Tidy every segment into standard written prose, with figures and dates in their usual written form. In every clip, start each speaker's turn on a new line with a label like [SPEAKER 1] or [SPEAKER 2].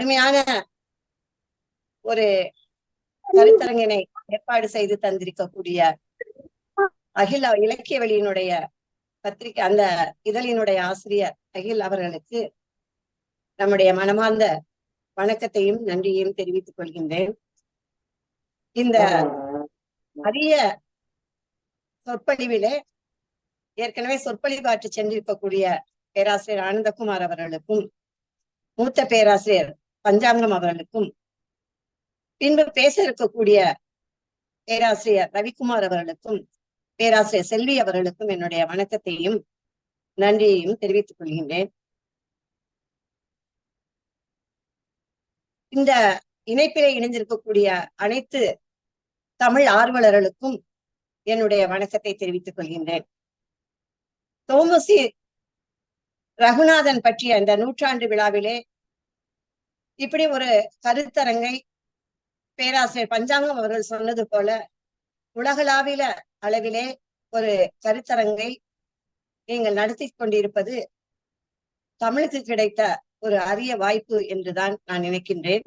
[SPEAKER 1] அருமையான ஒரு கருத்தரங்கினை ஏற்பாடு செய்து தந்திருக்கக்கூடிய அகில இலக்கிய வெளியினுடைய பத்திரிகை அந்த இதழினுடைய ஆசிரியர் அகில் அவர்களுக்கு நம்முடைய மனமார்ந்த வணக்கத்தையும் நன்றியையும் தெரிவித்துக் கொள்கின்றேன். இந்த அரிய சொற்பொழிவிலே ஏற்கனவே சொற்பொழிவாற்று சென்றிருக்கக்கூடிய பேராசிரியர் ஆனந்தகுமார் அவர்களுக்கும், மூத்த பேராசிரியர் பஞ்சாங்கம் அவர்களுக்கும், பின்பு பேச இருக்கக்கூடிய பேராசிரியர் ரவிக்குமார் அவர்களுக்கும், பேராசிரியர் செல்வி அவர்களுக்கும் என்னுடைய வணக்கத்தையும் நன்றியையும் தெரிவித்துக் கொள்கின்றேன். இந்த இணைப்பிலே இணைந்திருக்கக்கூடிய அனைத்து தமிழ் ஆர்வலர்களுக்கும் என்னுடைய வணக்கத்தை தெரிவித்துக் கொள்கின்றேன். தோமுசி ரகுநாதன் பற்றிய இந்த நூற்றாண்டு விழாவிலே இப்படி ஒரு கருத்தரங்கை பேராசிரியர் பஞ்சாங்கம் அவர்கள் சொன்னது போல உலகளாவில அளவிலே ஒரு கருத்தரங்கை நீங்கள் நடத்தி கொண்டிருப்பது தமிழுக்கு கிடைத்த ஒரு அரிய வாய்ப்பு என்றுதான் நான் நினைக்கின்றேன்.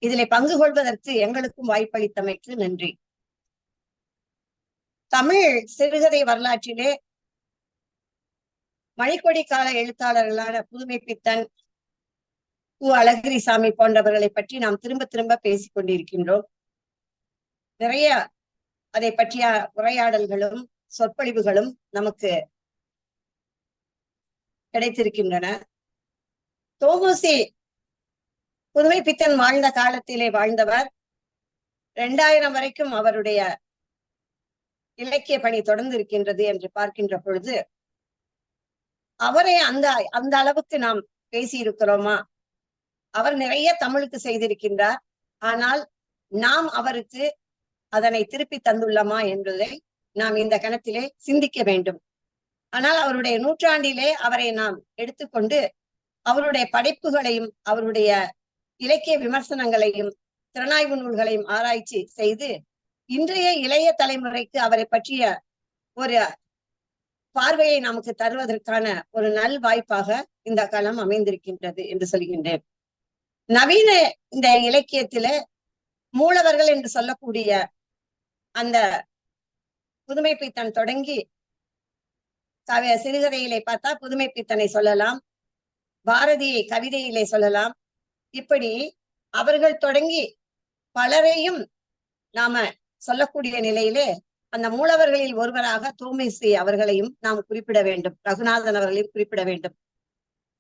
[SPEAKER 1] இதிலே பங்கு கொள்வதற்கு எங்களுக்கும் வாய்ப்பளித்தமைக்கு நன்றி. தமிழ் சிறுகதை வரலாற்றிலே மணிக்கொடி கால எழுத்தாளர்களான புதுமை பித்தன், அழகிரிசாமி போன்றவர்களை பற்றி நாம் திரும்ப திரும்ப பேசிக் கொண்டிருக்கின்றோம். நிறைய அதை பற்றிய உரையாடல்களும் சொற்பொழிவுகளும் நமக்கு கிடைத்திருக்கின்றன. தோமுசி புதுமை பித்தன் வாழ்ந்த காலத்திலே வாழ்ந்தவர். 2000 வரைக்கும் அவருடைய இலக்கிய பணி தொடர்ந்து இருக்கின்றது என்று பார்க்கின்ற பொழுது அவரை அந்த அளவுக்கு நாம் பேசி இருக்கிறோமா? அவர் நிறைய தமிழுக்கு செய்திருக்கின்றார். ஆனால் நாம் அவருக்கு அதனை திருப்பி தந்துள்ளோமா என்பதை நாம் இந்த கணத்திலே சிந்திக்க வேண்டும். ஆனால் அவருடைய நூற்றாண்டிலே அவரை நாம் எடுத்துக்கொண்டு அவருடைய படைப்புகளையும் அவருடைய இலக்கிய விமர்சனங்களையும் திறனாய்வு நூல்களையும் ஆராய்ச்சி செய்து இன்றைய இளைய தலைமுறைக்கு அவரை பற்றிய ஒரு பார்வையை நமக்கு தருவதற்கான ஒரு நல் வாய்ப்பாக இந்த களம் அமைந்திருக்கின்றது என்று சொல்கின்றேன். நவீன இந்த இலக்கியத்தில மூலவர்கள் என்று சொல்லக்கூடிய அந்த புதுமை பித்தன் தொடங்கி சிறுகதையிலே பார்த்தா புதுமை பித்தனை சொல்லலாம், பாரதியை கவிதையிலே சொல்லலாம். இப்படி அவர்கள் தொடங்கி பலரையும் நாம சொல்லக்கூடிய நிலையிலே அந்த மூலவர்களில் ஒருவராக தோமுசி அவர்களையும் நாம் குறிப்பிட வேண்டும், ரகுநாதன் அவர்களையும் குறிப்பிட வேண்டும்.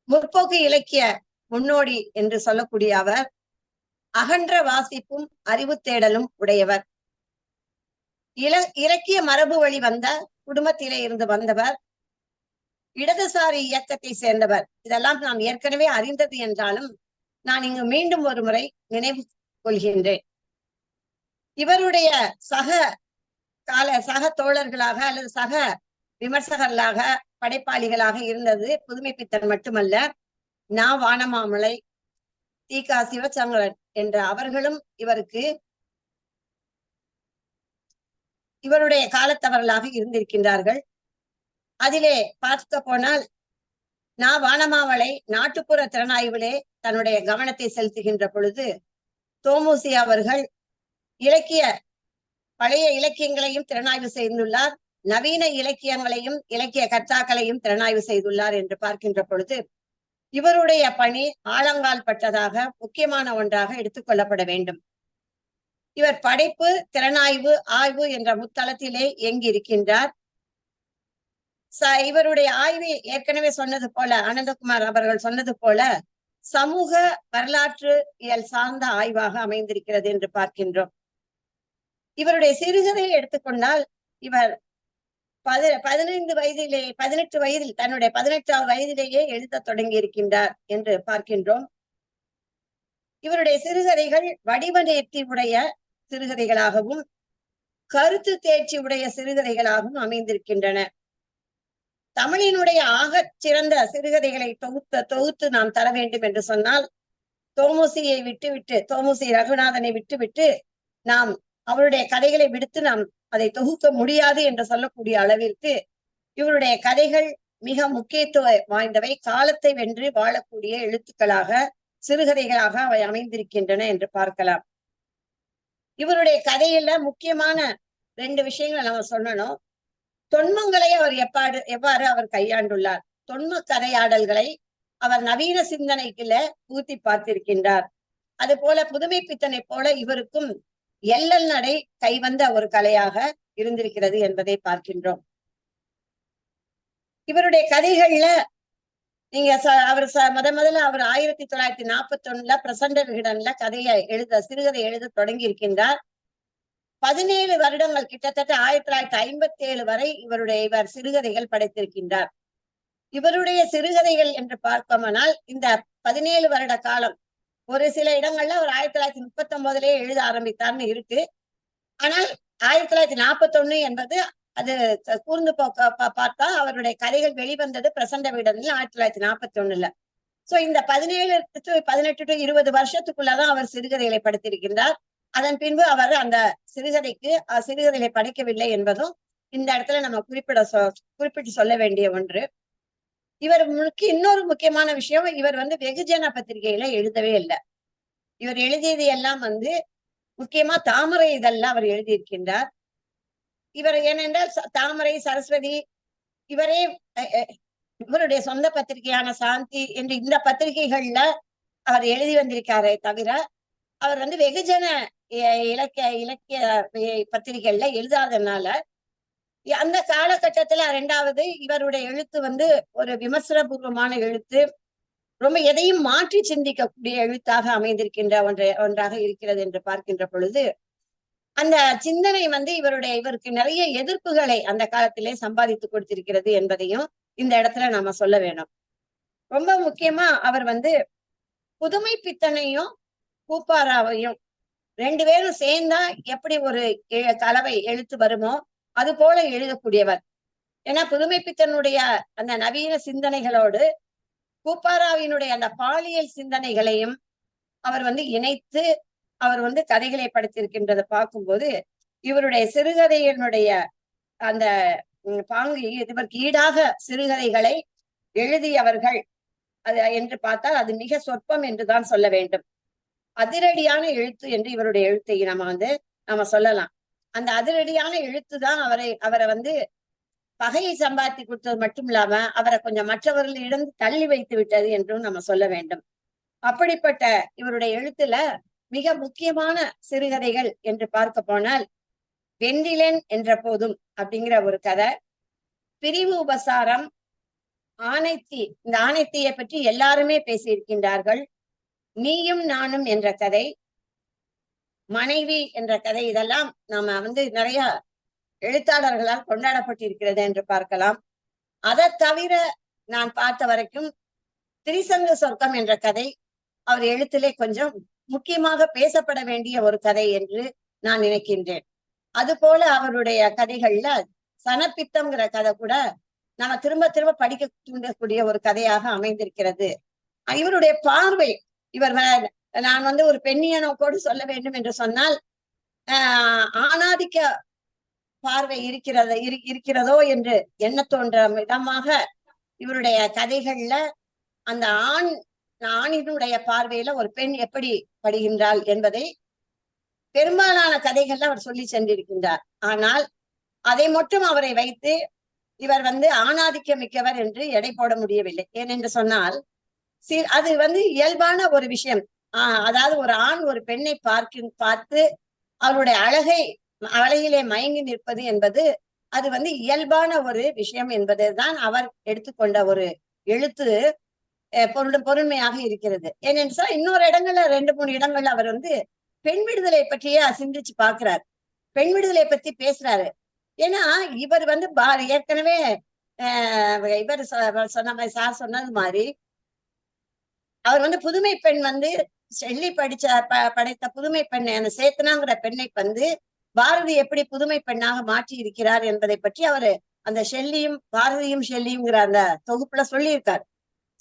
[SPEAKER 1] முற்போக்கு இலக்கிய முன்னோடி என்று சொல்லக்கூடிய அவர் அகன்ற வாசிப்பும் அறிவு தேடலும் உடையவர். இலக்கிய மரபு வழி வந்த குடும்பத்திலே இருந்து வந்தவர். இடதுசாரி இயக்கத்தை சேர்ந்தவர். இதெல்லாம் நாம் ஏற்கனவே அறிந்தது என்றாலும் நான் இங்கு மீண்டும் ஒரு முறை நினைவு கொள்கின்றேன். இவருடைய சக தோழர்களாக அல்லது சக விமர்சகர்களாக படைப்பாளிகளாக இருந்தது புதுமை பித்தன் மட்டுமல்ல, நா. வானமாமலை, தி.க. சிவசங்கரன் என்ற அவர்களும் இவருடைய காலத்தவர்களாக இருந்திருக்கின்றார்கள். அதிலே பார்க்க போனால் நா. வானமாமலை நாட்டுப்புற திறனாய்விலே தன்னுடைய கவனத்தை செலுத்துகின்ற பொழுது தோமுசி அவர்கள் பழைய இலக்கியங்களையும் திறனாய்வு செய்துள்ளார், நவீன இலக்கியங்களையும் இலக்கிய கர்த்தாக்களையும் திறனாய்வு செய்துள்ளார் என்று பார்க்கின்ற பொழுது இவருடைய பணி ஆழங்கால் பட்டதாக முக்கியமான ஒன்றாக எடுத்துக்கொள்ளப்பட வேண்டும். இவர் படைப்பு, திறனாய்வு, ஆய்வு என்ற முத்தளத்திலே இயங்கி இருக்கின்றார். இவருடைய ஆய்வு ஏற்கனவே சொன்னது போல, ஆனந்தகுமார் அவர்கள் சொன்னது போல சமூக வரலாற்று இயல் சார்ந்த ஆய்வாக அமைந்திருக்கிறது என்று பார்க்கின்றோம். இவருடைய சிறுகதையை எடுத்துக்கொண்டால் இவர் 18 வயதில் தன்னுடைய 18வது வயதிலேயே எழுத தொடங்கி இருக்கின்றார் என்று பார்க்கின்றோம். இவருடைய சிறுகதைகள் வடிவ நேர்த்தி உடைய சிறுகதைகளாகவும் கருத்து தேர்ச்சி உடைய சிறுகதைகளாகவும் அமைந்திருக்கின்றன. தமிழினுடைய ஆகச் சிறந்த சிறுகதைகளை தொகுத்து நாம் தர வேண்டும் என்று சொன்னால் தோமுசி ரகுநாதனை விட்டுவிட்டு நாம் அவருடைய கதைகளை விடுத்து நாம் அதை தொகுக்க முடியாது என்று சொல்லக்கூடிய அளவிற்கு இவருடைய கதைகள் மிக முக்கியத்துவம் வாய்ந்தவை, காலத்தை வென்று வாழக்கூடிய எழுத்துக்களாக சிறுகதைகளாக அவை அமைந்திருக்கின்றன என்று பார்க்கலாம். இவருடைய கதையில முக்கியமான 2 விஷயங்களை நம்ம சொல்லணும். தொன்மங்களை அவர் எவ்வாறு அவர் கையாண்டுள்ளார். தொன்ம கதையாடல்களை அவர் நவீன சிந்தனைக்குள்ள ஊத்தி பார்த்திருக்கின்றார். அது போல புதுமை பித்தனை போல இவருக்கும் எல்லல் நடை கைவந்த ஒரு கலையாக இருந்திருக்கிறது என்பதை பார்க்கின்றோம். இவருடைய கதைகள்ல நீங்க அவர் முதல்ல அவர் 1941 பிரசண்ட விகடன்ல சிறுகதை எழுத தொடங்கி இருக்கின்றார். 17 வருடங்கள், கிட்டத்தட்ட 1957 வரை இவர் சிறுகதைகள் படைத்திருக்கின்றார். இவருடைய சிறுகதைகள் என்று பார்ப்போமானால் இந்த 17 வருட காலம், ஒரு சில இடங்கள்ல அவர் 1939 எழுத ஆரம்பித்தார்னு இருக்கு. ஆனால் 1941 என்பது அது கூர்ந்து பார்த்தா அவருடைய கதைகள் வெளிவந்தது பிரசண்ட விகடன்ல 1941. சோ இந்த 17 to 18 to 20 வருஷத்துக்குள்ளதான் அவர் சிறுகதைகளை படைத்திருக்கின்றார். அதன் பின்பு அவர் அந்த சிறுகதைகளை படைக்கவில்லை என்பதும் இந்த இடத்துல நம்ம குறிப்பிட்டு சொல்ல வேண்டிய ஒன்று. இன்னொரு முக்கியமான விஷயம், இவர் வெகுஜன பத்திரிகையில எழுதவே இல்லை. இவர் எழுதியது எல்லாம் முக்கியமா தாமரை இதெல்லாம் அவர் எழுதியிருக்கின்றார். இவர் ஏனென்றால் தாமரை, சரஸ்வதி, இவருடைய சொந்த பத்திரிகையான சாந்தி என்று இந்த பத்திரிகைகள்ல அவர் எழுதி வந்திருக்காரே தவிர அவர் வெகுஜன இலக்கிய பத்திரிகைகள்ல எழுதாதனால அந்த காலகட்டத்துல 2வது இவருடைய எழுத்து ஒரு விமர்சன பூர்வமான எழுத்து, ரொம்ப எதையும் மாற்றி சிந்திக்கக்கூடிய எழுத்தாக அமைந்திருக்கின்ற ஒன்றாக இருக்கிறது என்று பார்க்கின்ற பொழுது அந்த சிந்தனை இவருக்கு நிறைய எதிர்ப்புகளை அந்த காலத்திலே சம்பாதித்து கொடுத்திருக்கிறது என்பதையும் இந்த இடத்துல நாம சொல்ல வேணும். ரொம்ப முக்கியமா அவர் புதுமை பித்தனையும் பூப்பாராவையும் 2 பேரும் சேர்ந்தா எப்படி ஒரு கலவை எழுத்து வருமோ அது போல எழுதக்கூடியவர். ஏன்னா புதுமை பித்தனுடைய அந்த நவீன சிந்தனைகளோடு பூப்பாராவினுடைய அந்த பாலியல் சிந்தனைகளையும் அவர் இணைத்து அவர் கதைகளை படைத்திருக்கின்றதை பார்க்கும்போது இவருடைய சிறுகதையினுடைய அந்த பாங்கு இதற்கு ஈடாக சிறுகதைகளை எழுதியவர்கள் என்று பார்த்தால் அது மிக சொற்பம் என்றுதான் சொல்ல வேண்டும். அதிரடியான எழுத்து என்று இவருடைய எழுத்தை நம்ம சொல்லலாம். அந்த அதிரடியான எழுத்து தான் அவரை பகையை சம்பாத்தி கொடுத்தது மட்டும் இல்லாம அவரை கொஞ்சம் மற்றவர்களிடம் தள்ளி வைத்து விட்டது என்றும் நம்ம சொல்ல வேண்டும். அப்படிப்பட்ட இவருடைய எழுத்துல மிக முக்கியமான சிறுகதைகள் என்று பார்க்க போனால் வெண்டிலன் என்ற போதும் அப்படிங்கிற ஒரு கதை, பிரிவு உபசாரம், ஆனைத்தி, இந்த ஆனைத்தியை பற்றி எல்லாருமே பேசியிருக்கின்றார்கள், நீயும் நானும் என்ற கதை, மனைவி என்ற கதை, இதெல்லாம் நாம நிறைய எழுத்தாளர்களால் கொண்டாடப்பட்டிருக்கிறது என்று பார்க்கலாம். அதை தவிர நான் பார்த்த வரைக்கும் திரிசங்க சொர்க்கம் என்ற கதை அவர் எழுத்திலே கொஞ்சம் முக்கியமாக பேசப்பட வேண்டிய ஒரு கதை என்று நான் நினைக்கின்றேன். அது போல அவருடைய கதைகள்ல சனப்பித்தம்ங்கிற கதை கூட நம்ம திரும்ப திரும்ப படிக்க தூண்டக்கூடிய ஒரு கதையாக அமைந்திருக்கிறது. இவருடைய பார்வை, நான் ஒரு பெண்ணிய நோக்கோடு சொல்ல வேண்டும் என்று சொன்னால் ஆணாதிக்க பார்வை இருக்கிறதோ என்று எண்ண தோன்ற விதமாக இவருடைய கதைகள்ல அந்த ஆணினுடைய பார்வையில ஒரு பெண் எப்படி படுகின்றாள் என்பதை பெரும்பாலான கதைகள்ல அவர் சொல்லி சென்றிருக்கின்றார். ஆனால் அதை மட்டும் அவரை வைத்து இவர் ஆணாதிக்க மிக்கவர் என்று எடை போட முடியவில்லை. ஏனென்று சொன்னால் அது இயல்பான ஒரு விஷயம். அதாவது ஒரு ஆண் ஒரு பெண்ணை பார்த்து அவருடைய அழகிலே மயங்கி நிற்பது என்பது அது இயல்பான ஒரு விஷயம் என்பதுதான் அவர் எடுத்துக்கொண்ட ஒரு எழுத்து பொருண்மையாக இருக்கிறது. ஏனென்றால் இன்னொரு இடங்கள்ல 2-3 இடங்கள்ல அவர் பெண் விடுதலை பற்றியே சிந்திச்சு பார்க்கிறார், பெண் விடுதலை பத்தி பேசுறாரு. ஏன்னா இவர் ஏற்கனவே இவர் சொன்ன மாதிரி சார் சொன்னது மாதிரி அவர் புதுமை பெண் ஷெல்லி படைத்த புதுமை பெண்ணை அந்த சேத்தனாங்கிற பெண்ணை பாரதி எப்படி புதுமை பெண்ணாக மாற்றி இருக்கிறார் என்பதை பற்றி அவரு அந்த ஷெல்லியும்ங்கிற அந்த தொகுப்புல சொல்லியிருக்காரு.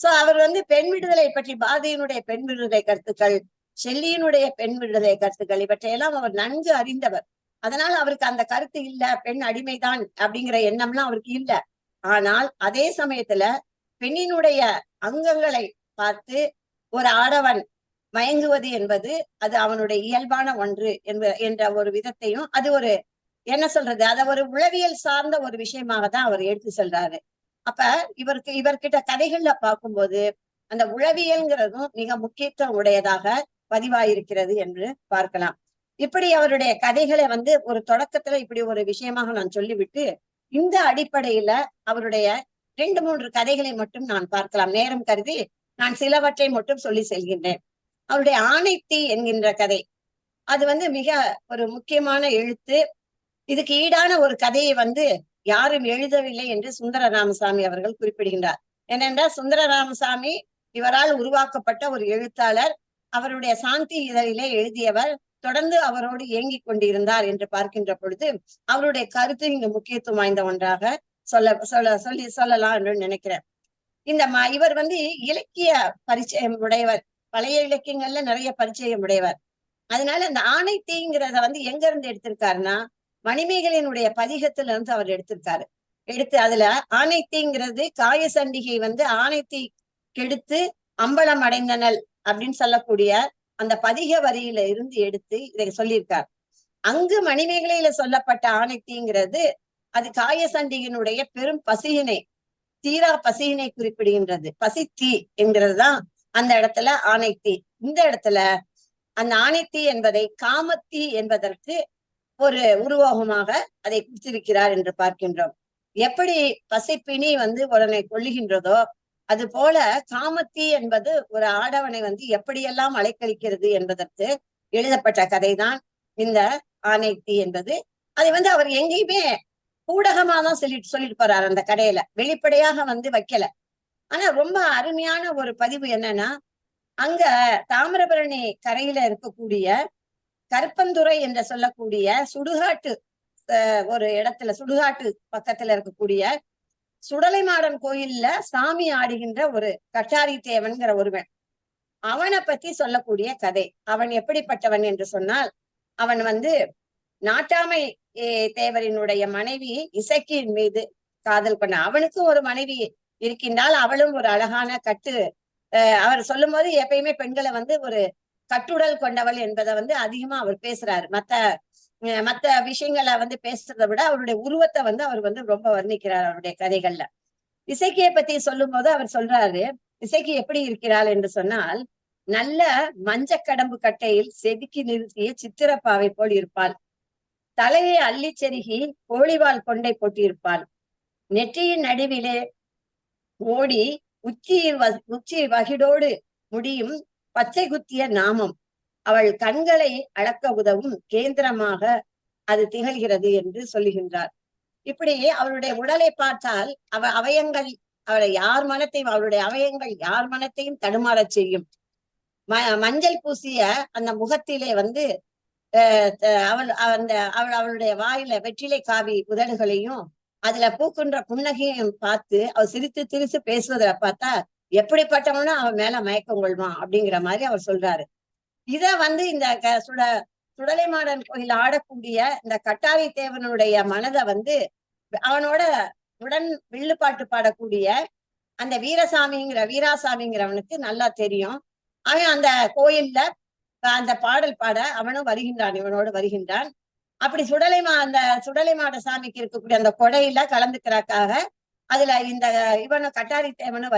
[SPEAKER 1] சோ அவர் பெண் விடுதலை பற்றி பாரதியினுடைய பெண் விடுதலை கருத்துக்கள், ஷெல்லியினுடைய பெண் விடுதலை கருத்துக்கள் இவற்றையெல்லாம் அவர் நன்கு அறிந்தவர். அதனால அவருக்கு அந்த கருத்து இல்ல, பெண் அடிமைதான் அப்படிங்கிற எண்ணம்லாம் அவருக்கு இல்ல. ஆனால் அதே சமயத்துல பெண்ணினுடைய அங்கங்களை பார்த்து ஒரு ஆடவன் மயங்குவது என்பது அது அவனுடைய இயல்பான ஒன்று என்ற ஒரு விதத்தையும், அது ஒரு என்ன சொல்றது, அத ஒரு உளவியல் சார்ந்த ஒரு விஷயமாக தான் அவர் எடுத்து செல்றாரு. அப்ப இவர்கிட்ட கதைகள்ல பார்க்கும்போது அந்த உளவியல்ங்கிறதும் மிக முக்கியத்துவம் உடையதாக பதிவாயிருக்கிறது என்று பார்க்கலாம். இப்படி அவருடைய கதைகளை ஒரு தொடக்கத்துல இப்படி ஒரு விஷயமாக நான் சொல்லிவிட்டு, இந்த அடிப்படையில அவருடைய 2, 3 கதைகளை மட்டும் நான் பார்க்கலாம். நேரம் கருதி நான் சிலவற்றை மட்டும் சொல்லி செல்கின்றேன். அவருடைய ஆனைத்தீ என்கின்ற கதை, அது மிக ஒரு முக்கியமான எழுத்து. இதுக்கு ஈடான ஒரு கதையை யாரும் எழுதவில்லை என்று சுந்தர ராமசாமி அவர்கள் குறிப்பிடுகின்றார். ஏனென்றால் சுந்தர ராமசாமி இவரால் உருவாக்கப்பட்ட ஒரு எழுத்தாளர். அவருடைய சாந்தி இதழிலே எழுதியவர். தொடர்ந்து அவரோடு இயங்கிக் கொண்டிருந்தார் என்று பார்க்கின்ற பொழுது அவருடைய கருத்து இங்கு முக்கியத்துவம் வாய்ந்த ஒன்றாக சொல்லலாம் என்று நினைக்கிறேன். இவர் இலக்கிய பரிச்சயம் உடையவர், பழைய இலக்கியங்கள்ல நிறைய பரிச்சயம் உடையவர். அதனால இந்த ஆனைத்தீங்கிறத எங்க இருந்து எடுத்திருக்காருன்னா, மணிமேகலையினுடைய பதிகத்துல இருந்து அவர் எடுத்திருக்காரு. எடுத்து அதுல ஆனைத்தீங்கிறது காயசண்டிகை ஆனைத்தீ கெடுத்து அம்பலம் அடைந்தனள் அப்படின்னு சொல்லக்கூடிய அந்த பதிக வரியில இருந்து எடுத்து இதை சொல்லியிருக்கார். அங்கு மணிமேகலையில சொல்லப்பட்ட ஆனைத்தீங்கிறது அது காயசண்டிகனுடைய பெரும் பசியினை, தீரா பசியினை குறிப்பிடுகின்றது. பசித்தீ என்கிறதுதான் அந்த இடத்துல ஆனைத்தீ. இந்த இடத்துல அந்த ஆனைத்தீ என்பதை காமத்தீ என்பதற்கு ஒரு உருவகமாக அதை கொடுத்திருக்கிறார் என்று பார்க்கின்றோம். எப்படி பசிப்பினி உடனே கொள்ளுகின்றதோ அது போல காமத்தீ என்பது ஒரு ஆடவனை எப்படியெல்லாம் அலைக்கழிக்கிறது என்பதற்கு எழுதப்பட்ட கதைதான் இந்த ஆனைத்தீ என்பது. அதை அவர் எங்கேயுமே ஊடகமா தான் சொல்லிட்டு போறாரு. அந்த கடையில வெளிப்படையாக வைக்கல. ஆனா ரொம்ப அருமையான ஒரு பதிவு என்னன்னா, அங்க தாமிரபரணி கரையில இருக்கக்கூடிய கருப்பந்துறை என்று சொல்லக்கூடிய சுடுகாட்டு ஒரு இடத்துல, சுடுகாட்டு பக்கத்துல இருக்கக்கூடிய சுடலைமாடன் கோயில்ல சாமி ஆடுகின்ற ஒரு கட்டாரி தேவன்கிற ஒருவன், அவனை பத்தி சொல்லக்கூடிய கதை. அவன் எப்படிப்பட்டவன் என்று சொன்னால், அவன் நாட்டாமை தேவரினுடைய மனைவி இசக்கியின் மீது காதல் பண்ண. அவனுக்கு ஒரு மனைவி இருக்கின்றால், அவளும் ஒரு அழகான அவர் சொல்லும் போது எப்பயுமே பெண்களை ஒரு கட்டுடல் கொண்டவள் என்பதை அதிகமா அவர் பேசுறாரு. மத்த விஷயங்களை பேசுறதை விட அவருடைய உருவத்தை அவர் ரொம்ப வர்ணிக்கிறார் அவருடைய கதைகள்ல. இசைக்கியை பத்தி சொல்லும் போது அவர் சொல்றாரு, இசைக்கு எப்படி இருக்கிறாள் என்று சொன்னால், நல்ல மஞ்சக்கடம்பு கட்டையில் செதுக்கி நிறுத்திய சித்திரப்பாவை போல் இருப்பாள். தலையை அள்ளி செருகி கோழிவால் கொண்டை போட்டிருப்பாள். நெற்றியின் நடுவிலே ஓடி உச்சி வகிடோடு முடியும் பச்சை குத்திய நாமம் அவள் கண்களை அளக்க உதவும் கேந்திரமாக அது திகழ்கிறது என்று சொல்லுகின்றார். இப்படி அவருடைய உடலை பார்த்தால் அவயங்கள் அவருடைய அவயங்கள் யார் மனத்தையும் தடுமாறச் செய்யும். மஞ்சள் பூசிய அந்த முகத்திலே அவளுடைய வாயில வெற்றிலை காவி உதடுகளையும் அதுல பூக்குன்ற புன்னகையும் பார்த்து அவர் சிரித்து சிரித்து பேசுவதை பார்த்தா எப்படிப்பட்டவனும் அவன் மேல மயக்கம் கொள்வான் அப்படிங்கிற மாதிரி அவர் சொல்றாரு. இத இந்த சுடலைமாடன் கோயில் ஆடக்கூடிய இந்த கட்டாரி தேவனுடைய மனதை அவனோட உடன் வில்லுப்பாட்டு பாடக்கூடிய அந்த வீராசாமிங்கிறவனுக்கு நல்லா தெரியும். அவன் அந்த கோயில்ல அந்த பாடல் பாட அவனும் வருகின்றான், இவனோடு வருகின்றான். அப்படி அந்த சுடலைமாட சாமிக்கு இருக்கக்கூடிய அந்த கொடையில கலந்துக்கிறக்காக அதுல இவனும் கட்டாரி தேவனும்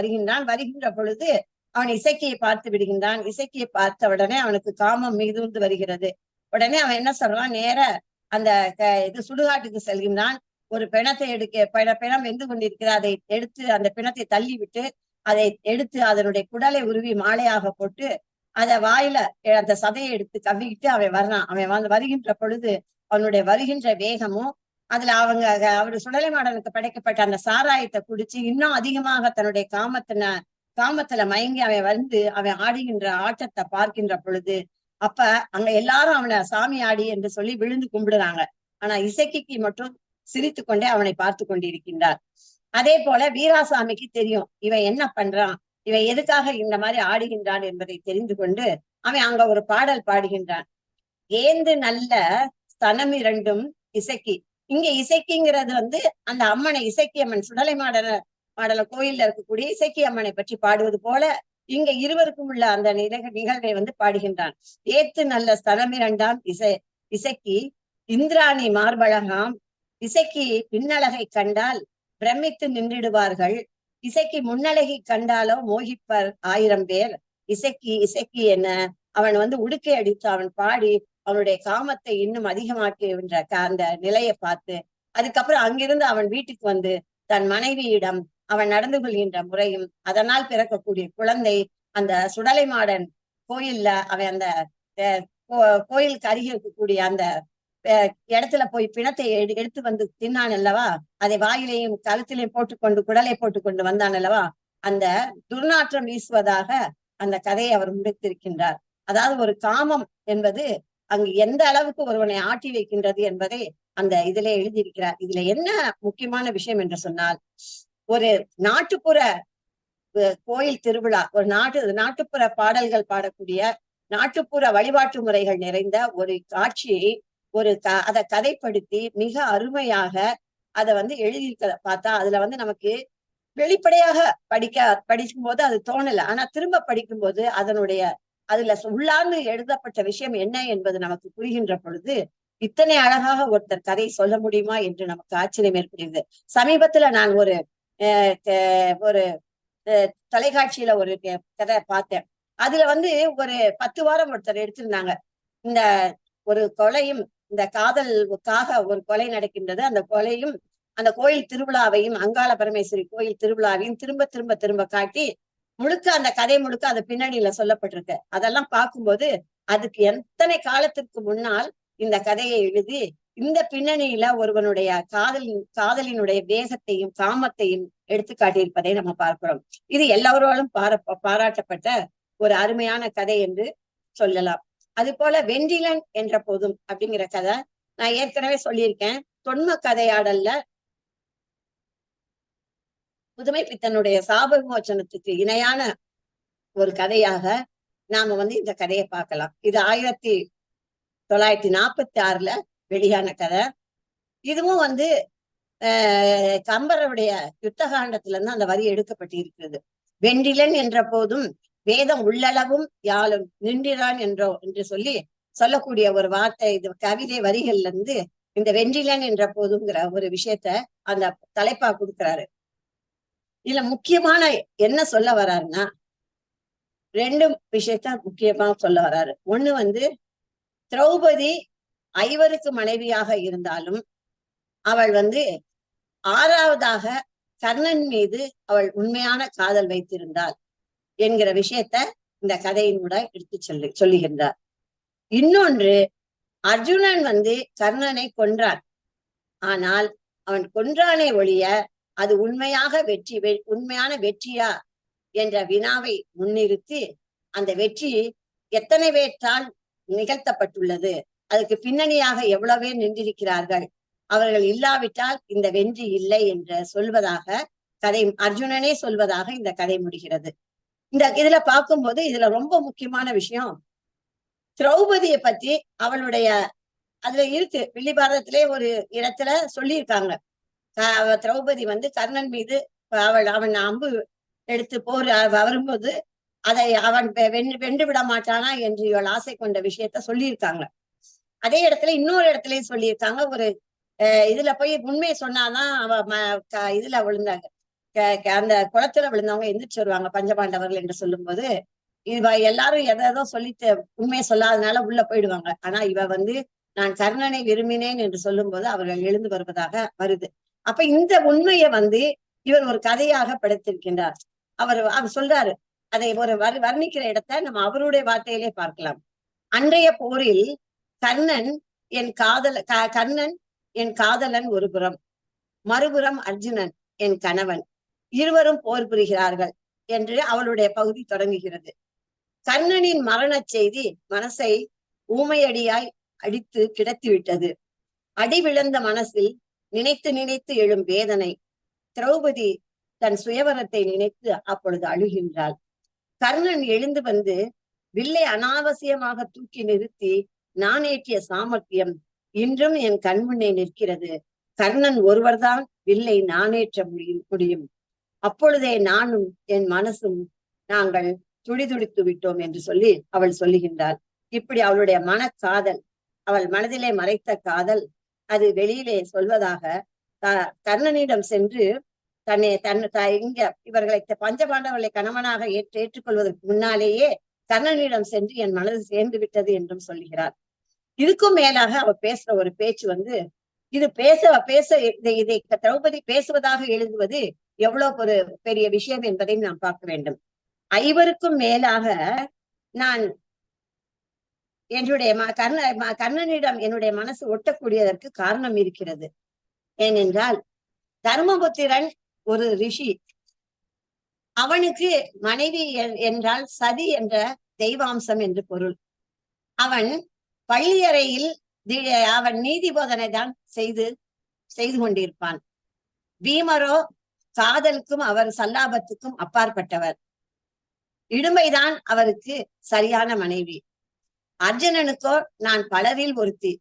[SPEAKER 1] வருகின்ற பொழுது அவன் இசக்கியை பார்த்து விடுகின்றான். இசக்கியை பார்த்த உடனே அவனுக்கு காமம் மிகுந்து வருகிறது. உடனே அவன் என்ன சொல்றான், நேர அந்த சுடுகாட்டுக்கு செல்கின்றான். ஒரு பிணத்தை பிணம் வெந்து கொண்டிருக்கிற அதை எடுத்து அந்த பிணத்தை தள்ளி விட்டு அதை எடுத்து அதனுடைய குடலை உருவி மாலையாக போட்டு அதை வாயில அந்த சதையை எடுத்து கவ்விக்கிட்டு அவன் வர்றான். அவன் வருகின்ற பொழுது அவனுடைய வருகின்ற வேகமும் அதுல அவரு சுடலைமாடனுக்கு படைக்கப்பட்ட அந்த சாராயத்தை குடிச்சு இன்னும் அதிகமாக தன்னுடைய காமத்துல மயங்கி அவன் ஆடுகின்ற ஆட்டத்தை பார்க்கின்ற பொழுது அப்ப அங்க எல்லாரும் அவனை சாமி ஆடி என்று சொல்லி விழுந்து கும்பிடுறாங்க. ஆனா இசக்கிக்கு மட்டும் சிரித்து கொண்டே அவனை பார்த்து கொண்டிருக்கின்றார். அதே போல வீராசாமிக்கு தெரியும் இவன் என்ன பண்றான், இவன் எதுக்காக இந்த மாதிரி ஆடுகின்றான் என்பதை தெரிந்து கொண்டு அவன் அங்க ஒரு பாடல் பாடுகின்றான். ஏந்து நல்ல ஸ்தனம் இரண்டும் இசக்கி. இங்க இசக்கிங்கிறது அந்த அம்மனை, இசக்கி அம்மன், சுடலை மாடல கோயில்ல இருக்கக்கூடிய இசக்கி அம்மனை பற்றி பாடுவது போல இங்க இருவருக்கும் உள்ள அந்த நிகழ்வை வந்து பாடுகின்றான். ஏத்து நல்ல ஸ்தலமிரண்டாம் இசைக்கு இந்திராணி மார்பழகாம், இசைக்கு பின்னழகை கண்டால் பிரமித்து நின்றிடுவார்கள், இசைக்கு முன்னழகை கண்டாலோ மோகிப்பர் 1000 பேர். இசைக்கு இசைக்கு என்ன, அவன் வந்து உடுக்கை அடித்து அவன் பாடி அவனுடைய காமத்தை இன்னும் அதிகமாக்குகின்ற அந்த நிலையை பார்த்து, அதுக்கப்புறம் அங்கிருந்து அவன் வீட்டுக்கு வந்து தன் மனைவியிடம் அவன் நடந்து கொள்கின்ற முறையும், அதனால் பிறக்கக்கூடிய குழந்தை அந்த சுடலை மாடன் கோயில்ல அவன் அந்த கோயிலுக்கு அருகே இருக்கக்கூடிய அந்த இடத்துல போய் பிணத்தை எடுத்து வந்து தின்னான் அல்லவா, அதை வாயிலையும் கழுத்திலையும் போட்டுக்கொண்டு குடலை போட்டுக்கொண்டு வந்தான் அல்லவா, அந்த துர்நாற்றம் வீசுவதாக அந்த கதையை அவர் முடித்திருக்கின்றார். அதாவது ஒரு காமம் என்பது அங்கு எந்த அளவுக்கு ஒருவனை ஆட்டி வைக்கின்றது என்பதை அந்த இதிலே எழுதியிருக்கிறார். இதுல என்ன முக்கியமான விஷயம் என்று சொன்னால், ஒரு நாட்டுப்புற கோயில் திருவிழா, ஒரு நாட்டுப்புற பாடல்கள் பாடக்கூடிய நாட்டுப்புற வழிபாட்டு முறைகள் நிறைந்த ஒரு காட்சியை அதை கதைப்படுத்தி மிக அருமையாக அதை வந்து எழுதியிருக்க பார்த்தா, அதுல வந்து நமக்கு வெளிப்படையாக படிக்கும் போது அது தோணல. ஆனா திரும்ப படிக்கும் போது அதுல உள்ளார்ந்து எழுதப்பட்ட விஷயம் என்ன என்பது நமக்கு புரிகின்ற பொழுது, இத்தனை அழகாக ஒருத்தர் கதை சொல்ல முடியுமா என்று நமக்கு ஆச்சரியம் ஏற்படுகிறது. சமீபத்துல நான் ஒரு தொலைக்காட்சியில ஒரு கதை பார்த்தேன். அதுல வந்து ஒரு 10 வாரம் ஒருத்தர் எடுத்திருந்தாங்க. இந்த ஒரு கொலையும், இந்த காதலுக்காக ஒரு கொலை நடக்கின்றது, அந்த கொலையும் அந்த கோயில் திருவிழாவையும், அங்காள பரமேஸ்வரி கோயில் திருவிழாவையும் திரும்ப திரும்ப திரும்ப காட்டி முழுக்க அந்த கதை முழுக்க அது பின்னணியில சொல்லப்பட்டிருக்கு. அதெல்லாம் பார்க்கும்போது அதுக்கு எத்தனை காலத்திற்கு முன்னால் இந்த கதையை எழுதி இந்த பின்னணியில ஒருவனுடைய காதலினுடைய வேகத்தையும் காமத்தையும் எடுத்து காட்டியிருப்பதை நம்ம பார்க்கிறோம். இது எல்லோராலும் பாராட்டப்பட்ட ஒரு அருமையான கதை என்று சொல்லலாம். அது போல வென்றிலன் என்ற போதும் அப்படிங்கிற கதை நான் ஏற்கனவே சொல்லியிருக்கேன். தொன்ம கதையாடல்ல புதுமை பித்தனுடைய சாப விமோச்சனத்துக்கு இணையான ஒரு கதையாக நாம வந்து இந்த கதையை பார்க்கலாம். இது 1946 வெளியான கதை. இதுவும் வந்து கம்பருடைய யுத்த காண்டத்துல இருந்து அந்த வரி எடுக்கப்பட்டு இருக்கிறது. வென்றிலன் என்ற போதும் வேதம் உள்ளளவும் யாழும் நின்றிறான் என்று சொல்லக்கூடிய ஒரு வார்த்தை இது கவிதை வரிகள்ல இருந்து இந்த வென்றிலன் என்ற போதுங்கிற ஒரு விஷயத்த அந்த தலைப்பா கொடுக்கிறாரு. இதுல முக்கியமான என்ன சொல்ல வர்றாருன்னா, 2 விஷயத்த முக்கியமா சொல்ல வர்றாரு. ஒண்ணு வந்து திரௌபதி 5 மனைவியாக இருந்தாலும் அவள் வந்து 6வதாக கர்ணன் மீது அவள் உண்மையான காதல் வைத்திருந்தாள் என்கிற விஷயத்த இந்த கதையின் கூட எடுத்து சொல்லுகின்றார். இன்னொன்று, அர்ஜுனன் வந்து கர்ணனை கொன்றான். ஆனால் அவன் கொன்றானே ஒழிய அது உண்மையான வெற்றியா என்ற வினாவை முன்னிறுத்தி அந்த வெற்றி எத்தனை பேற்றால் நிகழ்த்தப்பட்டுள்ளது, அதுக்கு பின்னணியாக எவ்வளவே நின்றிருக்கிறார்கள், அவர்கள் இல்லாவிட்டால் இந்த வெற்றி இல்லை என்று சொல்வதாக அர்ஜுனனே சொல்வதாக இந்த கதை முடிகிறது. இதுல பார்க்கும்போது இதுல ரொம்ப முக்கியமான விஷயம், திரௌபதியை பத்தி அவளுடைய அதுல இருக்கு, வில்லிபாரதத்திலே ஒரு இடத்துல சொல்லியிருக்காங்க. திரௌபதி வந்து கர்ணன் மீது அவன் அம்பு எடுத்து போர் வரும்போது அதை அவன் வென்று விட மாட்டானா என்று இவள் ஆசை கொண்ட விஷயத்த சொல்லியிருக்காங்க. அதே இடத்துல இன்னொரு இடத்துலயும் சொல்லியிருக்காங்க. ஒரு இதுல போய் உண்மையை சொன்னாதான் இதுல விழுந்தாங்க, அந்த குளத்துல விழுந்தவங்க எந்திரிச்சு வருவாங்க பஞ்சபாண்டவர்கள் என்று சொல்லும் போது, இவ எல்லாரும் எதோ சொல்லிட்டு உண்மையை சொல்லாதனால உள்ள போயிடுவாங்க. ஆனா இவ வந்து நான் கர்ணனை விரும்பினேன் என்று சொல்லும் போது அவர்கள் எழுந்து வருவதாக வருது. அப்ப இந்த உண்மையை வந்து இவர் ஒரு கதையாக படைத்திருக்கின்றார். அவர் சொல்றாரு, அதை ஒரு வர்ணிக்கிற இடத்தை நம்ம அவருடைய வார்த்தையிலே பார்க்கலாம். அன்றைய போரில் கர்ணன் என் காதலன் ஒரு புறம், மறுபுறம் அர்ஜுனன் என் கணவன், இருவரும் போர் புரிகிறார்கள் என்று அவளுடைய பகுதி தொடங்குகிறது. கர்ணனின் மரண செய்தி மனசை ஊமையடியாய் அடித்து கிடத்திவிட்டது. அடி விழுந்த மனசில் நினைத்து நினைத்து எழும் வேதனை. திரௌபதி தன் சுயவரத்தை நினைத்து அப்பொழுது அழுகின்றாள். கர்ணன் எழுந்து வந்து வில்லை அனாவசியமாக தூக்கி நிறுத்தி நானேற்றிய சாமர்த்தியம் இன்றும் என் கண்முன்னே நிற்கிறது. கர்ணன் ஒருவர்தான் வில்லை நானேற்ற முடியும். அப்பொழுதே நானும் என் மனசும் நாங்கள் துடிதுடித்து விட்டோம் என்று சொல்லி அவள் சொல்லுகின்றாள். இப்படி அவளுடைய மனக்காதல், அவள் மனதிலே மறைத்த காதல், அது வெளியிலே சொல்வதாக கர்ணனிடம் சென்று இங்க இவர்களை பஞ்சபாண்டவர்களை கணவனாக ஏற்றுக்கொள்வதற்கு முன்னாலேயே கர்ணனிடம் சென்று என் மனது சேர்ந்து விட்டது என்றும் சொல்லுகிறார். இதுக்கும் மேலாக அவ பேசுற ஒரு பேச்சு இது பேச இதை திரௌபதி பேசுவதாக எழுதுவது எவ்வளவு ஒரு பெரிய விஷயம் என்பதையும் நாம் பார்க்க வேண்டும். ஐவருக்கும் மேலாக நான் என்னுடைய கர்ணனிடம் என்னுடைய மனசு ஒட்டக்கூடியதற்கு காரணம் இருக்கிறது. ஏனென்றால் தர்மபுத்திரன் ஒரு ரிஷி, அவனுக்கு மனைவி என்றால் சதி என்ற தெய்வாம்சம் என்று பொருள். அவன் பள்ளியறையில் அவன் நீதி போதனை தான் செய்து கொண்டிருப்பான். பீமரோ காதலுக்கும் அவர் சல்லாபத்துக்கும் அப்பாற்பட்டவர். இடுமைதான் அவருக்கு சரியான மனைவி. அர்ஜுனனுக்கோ நான் பலரில் ஒருத்தி,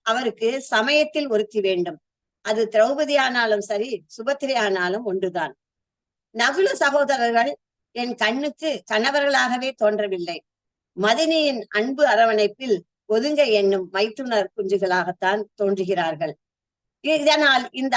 [SPEAKER 1] அவருக்கு சமயத்தில் ஒருத்தி வேண்டும். அது திரௌபதி ஆனாலும் சரி, சுபத்திரை ஆனாலும் ஒன்றுதான். நகுல சகோதரர்கள் என் கண்ணுக்கு கணவர்களாகவே தோன்றவில்லை. மதினியின் அன்பு அரவணைப்பில் ஒதுங்க என்னும் மைத்துனர் குஞ்சுகளாகத்தான் தோன்றுகிறார்கள். இதனால் இந்த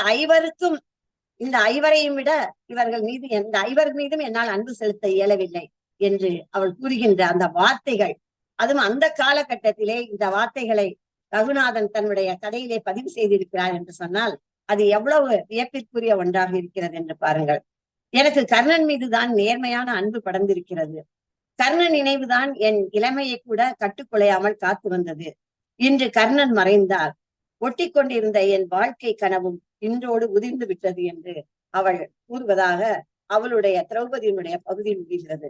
[SPEAKER 1] ஐவரையும் விட இவர்கள் மீது இந்த ஐவர் மீதும் என்னால் அன்பு செலுத்த இயலவில்லை என்று அவள் கூறுகின்ற அந்த வார்த்தைகள், அதுவும் அந்த காலகட்டத்திலே இந்த வார்த்தைகளை ரகுநாதன் தன்னுடைய கதையிலே பதிவு செய்திருக்கிறார் என்று சொன்னால் அது எவ்வளவு வியப்பிற்குரிய ஒன்றாக இருக்கிறது என்று பாருங்கள். எனக்கு கர்ணன் மீதுதான் நேர்மையான அன்பு படர்ந்திருக்கிறது. கர்ணன் நினைவுதான் என் இளமையை கூட கட்டுக்குலையாமல் காத்து வந்தது. இன்று கர்ணன் மறைந்தார், ஒட்டி கொண்டிருந்த என் வாழ்க்கை கனவும் இன்றோடு உதிர்ந்து விட்டது என்று அவள் கூறுவதாக அவளுடைய திரௌபதியினுடைய பகுதி முடிகிறது.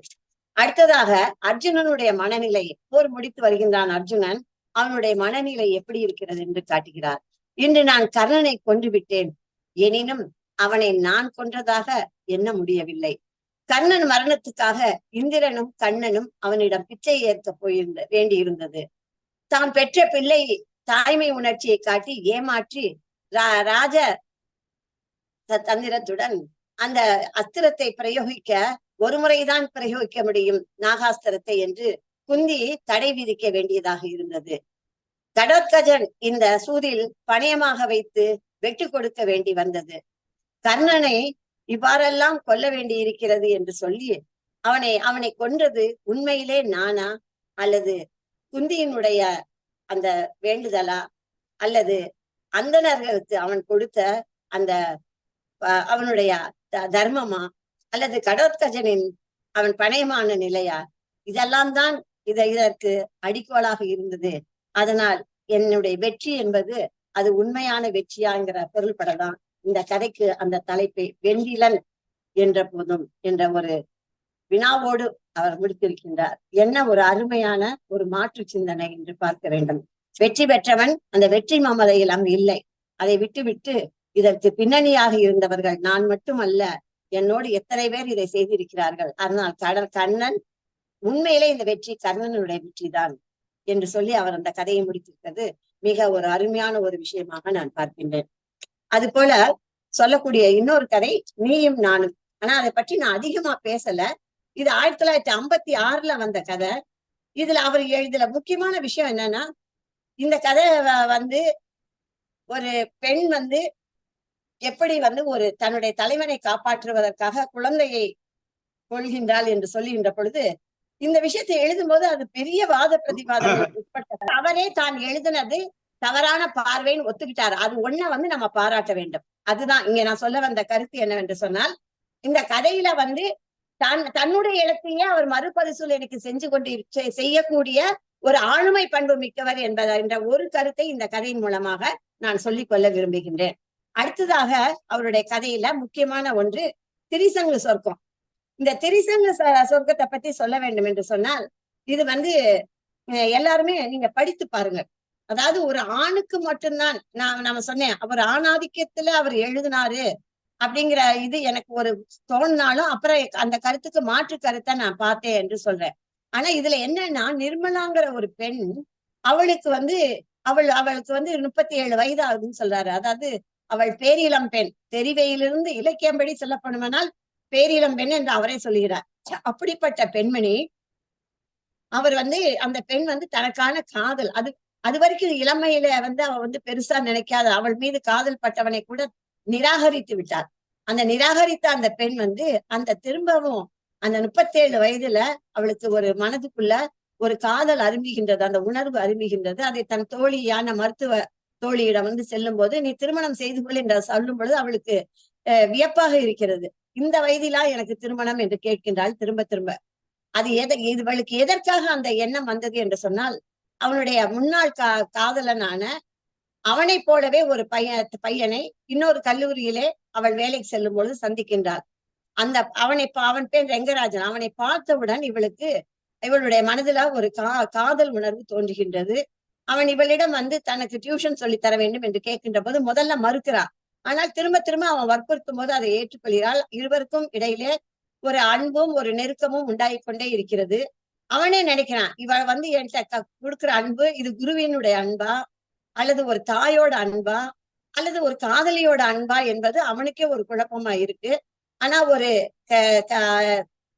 [SPEAKER 1] அடுத்ததாக அர்ஜுனனுடைய மனநிலை, போர் முடித்து வருகின்றான் அர்ஜுனன், அவனுடைய மனநிலை எப்படி இருக்கிறது என்று காட்டுகிறார். இன்று நான் கர்ணனை கொன்று விட்டேன், எனினும் அவனை நான் கொன்றதாக எண்ண முடியவில்லை. கர்ணன் மரணத்துக்காக இந்திரனும் கண்ணனும் அவனிடம் பிச்சை ஏற்க வேண்டியிருந்தது. தான் பெற்ற பிள்ளை தாய்மை உணர்ச்சியை காட்டி ஏமாற்றி ராஜ தந்திரத்துடன் அந்த அஸ்திரத்தை பிரயோகிக்க ஒரு முறைதான் பிரயோகிக்க முடியும், நாகாஸ்திரத்தை என்று குந்தி தடை விதிக்க வேண்டியதாக இருந்தது. கடோத்கஜன் இந்த சூதில் பணயமாக வைத்து வெட்டு கொடுக்க வேண்டி வந்தது. கர்ணனை இவ்வாறெல்லாம் கொல்ல வேண்டி இருக்கிறது என்று சொல்லி அவனை கொன்றது உண்மையிலே நானா, அல்லது குந்தியினுடைய அந்த வேண்டுதலா, அல்லது அந்தணர்களுக்கு அவன் கொடுத்த அந்த அவனுடைய தர்மமா, அல்லது கடோத்கஜனின் அவன் பணயமான நிலையா? இதெல்லாம் தான் இதற்கு அடிக்கோலாக இருந்தது. அதனால் என்னுடைய வெற்றி என்பது அது உண்மையான வெற்றியாங்கிற பொருள்படலாம் இந்த கதைக்கு அந்த தலைப்பை வெண்ணிலன் என்ற போதும் என்ற ஒரு வினாவோடு அவர் முடித்திருக்கின்றார். என்ன ஒரு அருமையான ஒரு மாற்று சிந்தனை என்று பார்க்க வேண்டும். வெற்றி பெற்றவன் அந்த வெற்றி மமதையில் அங்கு இல்லை. அதை விட்டு இதற்கு பின்னணியாக இருந்தவர்கள் நான் மட்டுமல்ல, என்னோடு எத்தனை பேர் இதை செய்திருக்கிறார்கள். அதனால் கண்ணன் உண்மையிலே இந்த வெற்றி கர்ணனுடைய வெற்றி தான் என்று சொல்லி அவர் அந்த கதையை முடித்திருக்கிறது மிக ஒரு அருமையான ஒரு விஷயமாக நான் பார்க்கின்றேன். அது போல சொல்லக்கூடிய இன்னொரு கதை நீயும் நானும். ஆனா அதை பற்றி நான் அதிகமா பேசல. இது 1956 வந்த கதை. இதுல முக்கியமான விஷயம் என்னன்னா, இந்த கதை ஒரு பெண் எப்படி ஒரு தன்னுடைய தலைவனை காப்பாற்றுவதற்காக குழந்தையை கொள்கின்றாள் என்று சொல்லுகின்ற பொழுது, இந்த விஷயத்தை எழுதும் போது அது பெரிய வாத பிரதிவாதம் உட்பட்டது. அவரே தான் எழுதினது தவறான பார்வைன்னு ஒத்துக்கிட்டாரு. அது ஒண்ண நம்ம பாராட்ட வேண்டும். அதுதான் இங்க நான் சொல்ல வந்த கருத்து என்னவென்று சொன்னால், இந்த கதையில தன்னுடைய இடத்தையே அவர் மறுபரிசீலனைக்கு செய்யக்கூடிய ஒரு ஆளுமை பண்பு மிக்கவர் என்ற ஒரு கருத்தை இந்த கதையின் மூலமாக நான் சொல்லிக் கொள்ள விரும்புகின்றேன். அடுத்ததாக அவருடைய கதையில முக்கியமான ஒன்று திரிசங்கு சொர்க்கம். இந்த திரிசங்கு சொர்க்கத்தை பத்தி சொல்ல வேண்டும் என்று சொன்னால், இது எல்லாருமே நீங்க படித்து பாருங்க. அதாவது ஒரு ஆணுக்கு மட்டும்தான் நம்ம சொன்னேன், அவர் ஆணாதிக்கத்துல அவர் எழுதினாரு அப்படிங்கிற இது எனக்கு ஒரு தோணினாலும் அப்புறம் அந்த கருத்துக்கு மாற்று கருத்தை நான் பார்த்தேன் என்று சொல்றேன். ஆனா இதுல என்னன்னா, நிர்மலாங்கிற ஒரு பெண், அவளுக்கு அவளுக்கு 37 வயது ஆகுதுன்னு சொல்றாரு. அதாவது அவள் பேரிளம் பெண். தெரிவையிலிருந்து இலக்கியம்படி சொல்லப்படுமானால் பேரிளம் பெண் என்று அவரே சொல்லுகிறார். அப்படிப்பட்ட பெண்மணி அவர் வந்து அந்த பெண் வந்து தனக்கான காதல் அது அது வரைக்கும் இளமையில வந்து அவ வந்து பெருசா நினைக்காத அவள் மீது காதல் பட்டவனை கூட நிராகரித்து விட்டார். அந்த நிராகரித்த அந்த பெண் வந்து அந்த திரும்பவும் அந்த 37 வயதுல அவளுக்கு ஒரு மனதுக்குள்ள ஒரு காதல் அரும்புகின்றது, அந்த உணர்வு அரும்புகின்றது. அதை தன் தோழியான மருத்துவ தோழியிடம் வந்து செல்லும் போது நீ திருமணம் செய்து கொள் என்று சொல்லும் பொழுது அவளுக்கு வியப்பாக இருக்கிறது. இந்த வயதிலா எனக்கு திருமணம் என்று கேட்கின்றாள் திரும்ப திரும்ப. அது இவளுக்கு எதற்காக அந்த எண்ணம் வந்தது என்று சொன்னால், அவனுடைய முன்னாள் காதலனான அவனைப் போலவே ஒரு பையனை இன்னொரு கல்லூரியிலே அவள் வேலைக்கு செல்லும் பொழுது சந்திக்கின்றாள். அந்த அவன் பேர் ரெங்கராஜன். அவனை பார்த்தவுடன் இவளுடைய மனதில ஒரு காதல் உணர்வு தோன்றுகின்றது. அவன் இவளிடம் வந்து தனக்கு டியூஷன் சொல்லி தர வேண்டும் என்று கேட்கின்ற போது முதல்ல மறுக்கிறாள். ஆனால் திரும்ப திரும்ப அவன் வற்புறுத்தும் போது அதை ஏற்றுக்கொள்கிறாள். இருவருக்கும் இடையிலே ஒரு அன்பும் ஒரு நெருக்கமும் உண்டாகிக் கொண்டே இருக்கிறது. அவனே நினைக்கிறான், இவள் வந்து என்கிட்ட கொடுக்கிற அன்பு இது குருவினுடைய அன்பா, அல்லது ஒரு தாயோட அன்பா, அல்லது ஒரு காதலியோட அன்பா என்பது அவனுக்கே ஒரு குழப்பமா இருக்கு. ஆனா ஒரு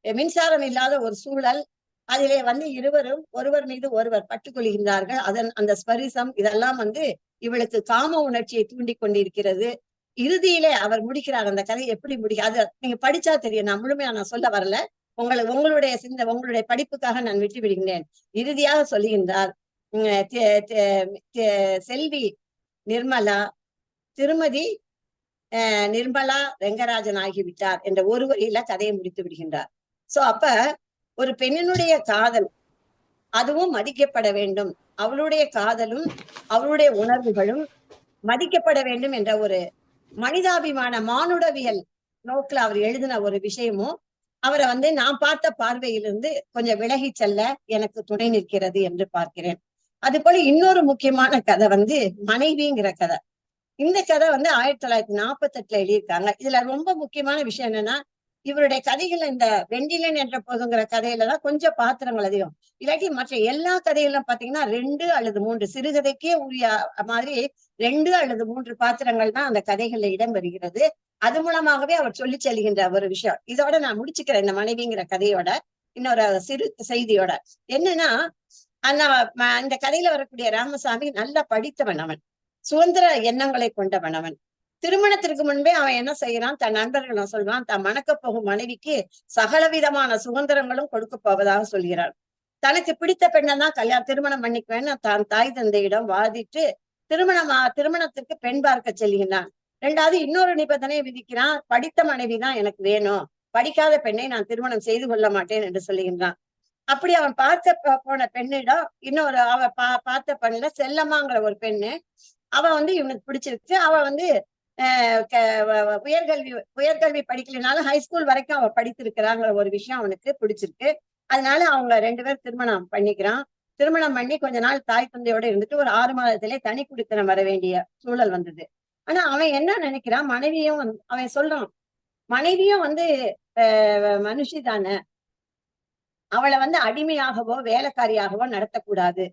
[SPEAKER 1] மின்சாரம் இல்லாத ஒரு சூழல், அதிலே வந்து இருவரும் ஒருவர் மீது ஒருவர் பட்டுக்கொள்கின்றார்கள். அந்த ஸ்பரிசம் இதெல்லாம் வந்து இவளுக்கு காம உணர்ச்சியை தூண்டிக் கொண்டிருக்கிறது. இறுதியிலே அவர் முடிக்கிறார். அந்த கதை எப்படி அது நீங்க படிச்சா தெரியும். நான் முழுமையா நான் சொல்ல வரல. உங்களுடைய படிப்புக்காக நான் விட்டு விடுகிறேன். இறுதியாக சொல்லுகின்றார், செல்வி நிர்மலா திருமதி நிர்மலா ரெங்கராஜன் ஆகிவிட்டார் என்ற ஒரு வரியில கதையை முடித்து விடுகின்றார். சோ அப்ப ஒரு பெண்ணினுடைய காதல் அதுவும் மதிக்கப்பட வேண்டும். அவளுடைய காதலும் அவளுடைய உணர்வுகளும் மதிக்கப்பட வேண்டும் என்ற ஒரு மனிதாபிமான மானுடவியல் நோக்கில் அவர் எழுதின ஒரு விஷயமும் அவரை வந்து நான் பார்த்த பார்வையிலிருந்து கொஞ்சம் விலகி செல்ல எனக்கு துணை நிற்கிறது என்று பார்க்கிறேன். அது போல இன்னொரு முக்கியமான கதை வந்து மனைவிங்கிற கதை. இந்த கதை வந்து 1948 எழுதியிருக்காங்க. இதுல ரொம்ப முக்கியமான விஷயம் என்னன்னா, இவருடைய கதைகள் இந்த வெண்டிலன் என்ற போதுங்கிற கதையிலதான் கொஞ்சம் பாத்திரங்கள் அதிகம். இல்லாட்டி மற்ற எல்லா கதைகளும் பாத்தீங்கன்னா 2 அல்லது 3 சிறுகதைக்கே உரிய மாதிரி 2 அல்லது 3 பாத்திரங்கள் தான் அந்த கதைகள்ல இடம் வருகிறது. அது மூலமாகவே அவர் சொல்லி செல்கின்ற ஒரு விஷயம். இதோட நான் முடிச்சுக்கிறேன் இந்த மனைவிங்கிற கதையோட இன்னொரு சிறு செய்தியோட. என்னன்னா, அந்த கதையில வரக்கூடிய ராமசாமி நல்லா படித்தவன். அவன் சுதந்திர எண்ணங்களை கொண்டவன். அவன் திருமணத்திற்கு முன்பே அவன் என்ன செய்யறான், தன் நண்பர்களும் சொல்றான், தான் மணக்க போகும் மனைவிக்கு சகலவிதமான சுதந்திரங்களும் கொடுக்க போவதாக சொல்கிறான். தனக்கு பிடித்த பெண்ணை தான் திருமணம் பண்ணிக்குவேன்னு தான் தாய் தந்தையிடம் வாதிட்டு திருமணத்திற்கு பெண் பார்க்க செல்கிறான். 2வது இன்னொரு நிபந்தனை விதிக்கிறான், படித்த மனைவிதான் எனக்கு வேணும், படிக்காத பெண்ணை நான் திருமணம் செய்து கொள்ள மாட்டேன் என்று சொல்லுகின்றான். அப்படி அவன் பார்க்க போன பெண்ணிடம் இன்னொரு பார்த்த பெண்ணுல செல்லம்மாங்கிற ஒரு பெண்ணு, அவ வந்து இவனுக்கு பிடிச்சிருக்கு. அவ வந்து உயர்கல்வி படிக்கலைனாலும் ஹைஸ்கூல் வரைக்கும் அவ படித்திருக்கிறாங்கிற ஒரு விஷயம் அவனுக்கு பிடிச்சிருக்கு. அதனால அவங்க 2 பேர் திருமணம் பண்ணிக்கிறான். திருமணம் பண்ணி கொஞ்ச நாள் தாய் தந்தையோட இருந்துட்டு ஒரு 6 மாதத்திலே தனி குடித்தனம் வர வேண்டிய சூழல் வந்தது. ஆனா அவன் என்ன நினைக்கிறான், மனைவியும் அவன் சொல்றான், மனைவியும் வந்து மனுஷி தானே, அவளை வந்து அடிமையாகவோ வேலைக்காரியாகவோ நடத்தக்கூடாது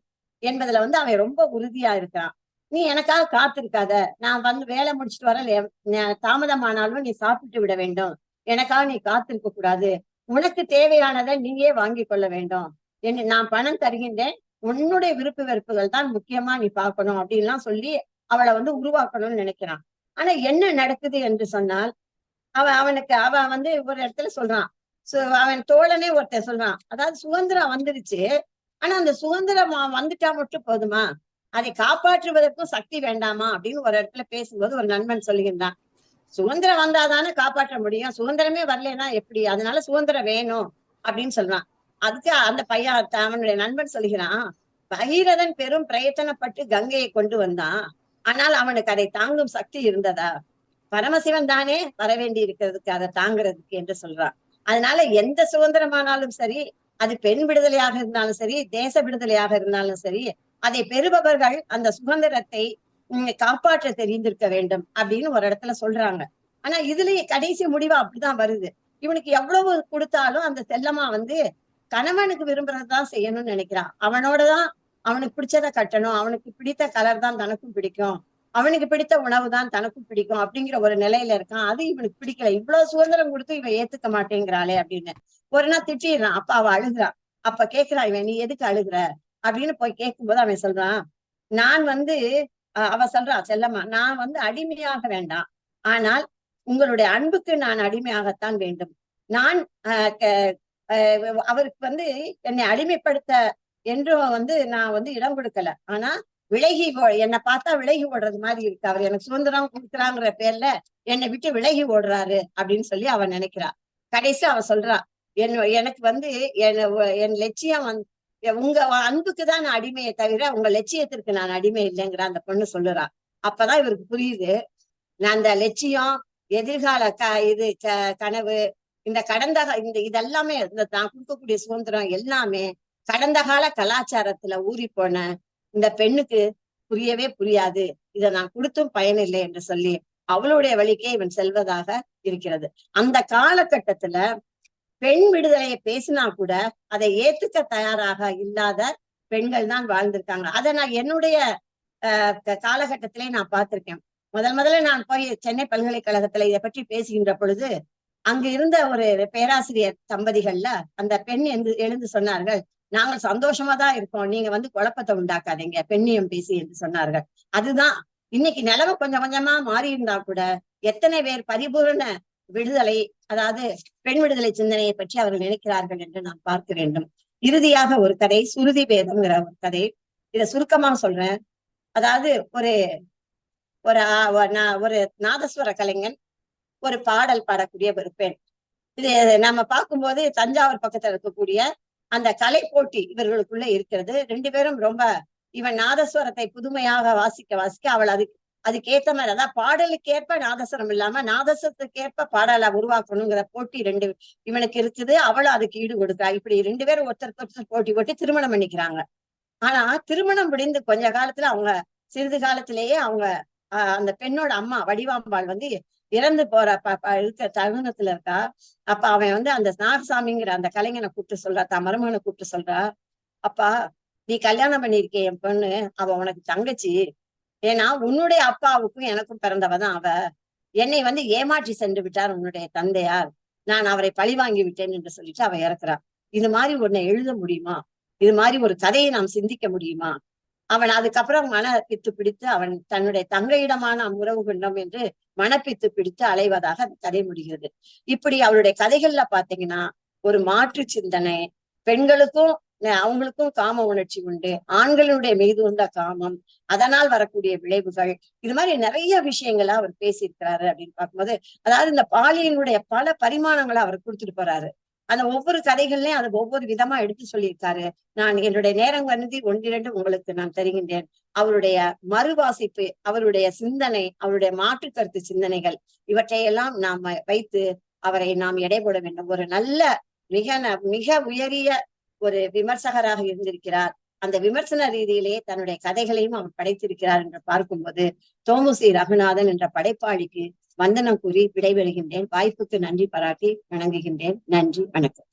[SPEAKER 1] என்பதுல வந்து அவன் ரொம்ப உறுதியா இருக்கிறான். நீ எனக்காக காத்திருக்காத, நான் வந்து வேலை முடிச்சுட்டு வர தாமதமானாலும் நீ சாப்பிட்டு விட வேண்டும், எனக்காக நீ காத்திருக்க கூடாது, உனக்கு தேவையானதை நீயே வாங்கி கொள்ள வேண்டும், நான் பணம் தருகின்றேன், உன்னுடைய விருப்பு வெறுப்புகள் தான் முக்கியமா நீ பார்க்கணும் அப்படின்லாம் சொல்லி அவளை வந்து உருவாக்கணும்னு நினைக்கிறான். ஆனா என்ன நடக்குது என்று சொன்னால், அவன் வந்து ஒரு இடத்துல சொல்றான், அவன் தோழனே ஒருத்தன் சொல்றான், அதாவது சுதந்திரம் வந்துருச்சு, ஆனா அந்த சுதந்திரம் வந்துட்டா மட்டும் போதுமா, அதை காப்பாற்றுவதற்கும் சக்தி வேண்டாமா அப்படின்னு ஒரு இடத்துல பேசும்போது ஒரு நண்பன் சொல்லுகின்றான், சுதந்திரம் வந்தாதானே காப்பாற்ற முடியும், சுதந்திரமே வரலன்னா எப்படி, அதனால சுதந்திரம் வேணும் அப்படின்னு சொல்றான். அதுக்கு அந்த பையன் அவனுடைய நண்பன் சொல்லுகிறான், பகீரதன் பெரும் பிரயத்தனப்பட்டு கங்கையை கொண்டு வந்தான், ஆனால் அவனுக்கு அதை தாங்கும் சக்தி இருந்ததா, பரமசிவன் தானே வர வேண்டி இருக்கிறதுக்கு அதை தாங்கிறதுக்கு என்று சொல்றான். அதனால எந்த சுதந்திரமானாலும் சரி, அது பெண் விடுதலையாக இருந்தாலும் சரி, தேச விடுதலையாக இருந்தாலும் சரி, அதை பெறுபவர்கள் அந்த சுதந்திரத்தை காப்பாற்ற தெரிந்திருக்க வேண்டும் அப்படின்னு ஒரு இடத்துல சொல்றாங்க. ஆனா இதுலயே கடைசி முடிவா அப்படிதான் வருது. இவனுக்கு எவ்வளவு கொடுத்தாலும் அந்த செல்லம்மா வந்து கணவனுக்கு விரும்புறதுதான் செய்யணும்னு நினைக்கிறான். அவனோடதான் அவனுக்கு பிடிச்சதை கட்டணும், அவனுக்கு பிடித்த கலர் தான் தனக்கும் பிடிக்கும், அவனுக்கு பிடித்த உணவு தான் தனக்கும் பிடிக்கும் அப்படிங்கிற ஒரு நிலையில இருக்கான். அது இவனுக்கு பிடிக்கல. இவ்வளவு சுதந்திரம் கொடுத்து இவன் ஏத்துக்க மாட்டேங்கிறாளே அப்படின்னு ஒரு நாள் திட்டிடுறான். அப்ப அவ அழுகுறான். அப்ப கேக்குறான், இவன் நீ எதுக்கு அழுகுற அப்படின்னு போய் கேட்கும்போது அவன் சொல்றான், நான் வந்து அவ சொல்றா, செல்லம்மா, நான் வந்து அடிமையாக வேண்டாம், ஆனால் உங்களுடைய அன்புக்கு நான் அடிமையாகத்தான் வேண்டும். நான் அவருக்கு வந்து என்னை அடிமைப்படுத்த என்றும் வந்து நான் வந்து இடம் கொடுக்கல. ஆனா விலகி என்னை பார்த்தா விலகி ஓடுறது மாதிரி இருக்கு. அவர் எனக்கு சுதந்திரம் கொடுக்குறாங்கிற பேர்ல என்னை விட்டு விலகி ஓடுறாரு அப்படின்னு சொல்லி அவன் நினைக்கிறா. கடைசி அவ சொல்றா, எனக்கு வந்து என் லட்சியம் உங்க அன்புக்கு தான் நான் அடிமையை தவிர உங்க லட்சியத்திற்கு நான் அடிமை இல்லைங்கிற அந்த பொண்ணு சொல்லுறா. அப்பதான் இவருக்கு புரியுது, நான் அந்த லட்சியம், எதிர்கால இது கனவு, இந்த கடந்த இதெல்லாமே நான் கொடுக்கக்கூடிய சுதந்திரம் எல்லாமே கடந்த கால கலாச்சாரத்துல ஊறி போன இந்த பெண்ணுக்கு புரியவே புரியாது. இதை நான் கொடுத்தும் பயனில்லை என்று சொல்லி அவளுடைய வழிக்கே இவன் செல்வதாக இருக்கிறது. அந்த காலகட்டத்துல பெண் விடுதலையை பேசினா கூட அதை ஏத்துக்க தயாராக இல்லாத பெண்கள் தான் வாழ்ந்திருக்காங்க. அதை நான் என்னுடைய காலகட்டத்திலே நான் பார்த்திருக்கேன். முதல்ல நான் போய் சென்னை பல்கலைக்கழகத்துல இதை பற்றி பேசுகின்ற பொழுது அங்கு இருந்த ஒரு பேராசிரியர் தம்பதிகள்ல அந்த பெண் எழுந்து சொன்னார்கள், நாங்கள் சந்தோஷமா தான் இருக்கோம், நீங்க வந்து குழப்பத்தை உண்டாக்காதீங்க, பெண்ணியம் பேசி என்று சொன்னார்கள். அதுதான் இன்னைக்கு நிலைமை கொஞ்சம் கொஞ்சமா மாறி இருந்தா கூட எத்தனை பேர் பரிபூர்ண விடுதலை, அதாவது பெண் விடுதலை சிந்தனையை பற்றி அவர்கள் நினைக்கிறார்கள் என்று நாம் பார்க்க வேண்டும். இறுதியாக ஒரு கதை, சுருதி பேதம்ங்கிற ஒரு கதை. இதை சுருக்கமா சொல்றேன். அதாவது ஒரு ஒரு நாதஸ்வர கலைஞன் ஒரு பாடல் பாடக்கூடிய ஒரு பெண். இது நம்ம பார்க்கும்போது தஞ்சாவூர் பக்கத்துல இருக்கக்கூடிய அந்த கலை போட்டி இவர்களுக்குள்ள இருக்கிறது. ரெண்டு பேரும் ரொம்ப, இவன் நாதஸ்வரத்தை புதுமையாக வாசிக்க அவள் அதுக்கேற்ற மாதிரி, அதாவது பாடலுக்கு ஏற்ப நாதஸ்வரம் இல்லாம நாதஸ்வரத்துக்கு ஏற்ப பாடலை உருவாக்கணுங்கிற போட்டி இவனுக்கு இருக்குது. அவளும் அதுக்கு ஈடு கொடுக்கா. இப்படி ரெண்டு பேரும் ஒருத்தருக்கு போட்டி போட்டு திருமணம் பண்ணிக்கிறாங்க. ஆனா திருமணம் முடிந்து கொஞ்ச காலத்துல அவங்க சிறிது காலத்திலேயே அவங்க அந்த பெண்ணோட அம்மா வடிவாம்பாள் வந்து இறந்து போற இருக்க தருணத்துல இருக்கா. அப்ப அவன் வந்து அந்த நாகசாமிங்கிற அந்த கலைஞனை கூப்பிட்டு சொல்றா, தான் மருமகனை கூப்பிட்டு சொல்றா, அப்பா நீ கல்யாணம் பண்ணிருக்கே என் பொண்ணு, அவ உனக்கு தங்கச்சி. ஏன்னா உன்னுடைய அப்பாவுக்கும் எனக்கும் பிறந்தவதான் அவ. என்னை வந்து ஏமாற்றி சென்று விட்டார் உன்னுடைய தந்தையார், நான் அவரை பழி வாங்கி விட்டேன் என்று சொல்லிட்டு அவ இறக்குறா. இது மாதிரி ஒன்னை எழுத முடியுமா? இது மாதிரி ஒரு கதையை நாம் சிந்திக்க முடியுமா? அவன் அதுக்கப்புறம் மனப்பித்து பிடித்து அவன் தன்னுடைய தங்கையிடமான உறவு கொண்டோம் என்று மனப்பித்து பிடித்து அலைவதாக அந்த கதை முடிகிறது. இப்படி அவளுடைய கதைகள்ல பாத்தீங்கன்னா ஒரு மாற்று சிந்தனை, பெண்களுக்கும் அவங்களுக்கும் காம உணர்ச்சி உண்டு, ஆண்களுடைய மீது உண்ட காமம், அதனால் வரக்கூடிய விளைவுகள், இது மாதிரி நிறைய விஷயங்களை அவர் பேசியிருக்கிறாரு அப்படின்னு பார்க்கும்போது, அதாவது இந்த பாலியனுடைய பல பரிமாணங்களை அவர் கொடுத்துட்டு போறாரு. அந்த ஒவ்வொரு கதைகள்லயும் அது ஒவ்வொரு விதமா எடுத்து சொல்லியிருக்காரு. நான் என்னுடைய நேரம் வந்து ஒன்றிரண்டு உங்களுக்கு நான் தருகின்றேன். அவருடைய மறுவாசிப்பு, அவருடைய சிந்தனை, அவருடைய மாற்று கருத்து சிந்தனைகள், இவற்றையெல்லாம் நாம் வைத்து அவரை நாம் எடை போட வேண்டும். ஒரு நல்ல மிக உயரிய ஒரு விமர்சகராக இருந்திருக்கிறார். அந்த விமர்சன ரீதியிலே தன்னுடைய கதைகளையும் அவர் படைத்திருக்கிறார் என்று பார்க்கும்போது தோமுசி ரகுநாதன் என்ற படைப்பாளிக்கு வந்தனம் கூறி விடைபெறுகின்றேன். வாய்ப்புக்கு நன்றி பாராட்டி வணங்குகின்றேன். நன்றி, வணக்கம்.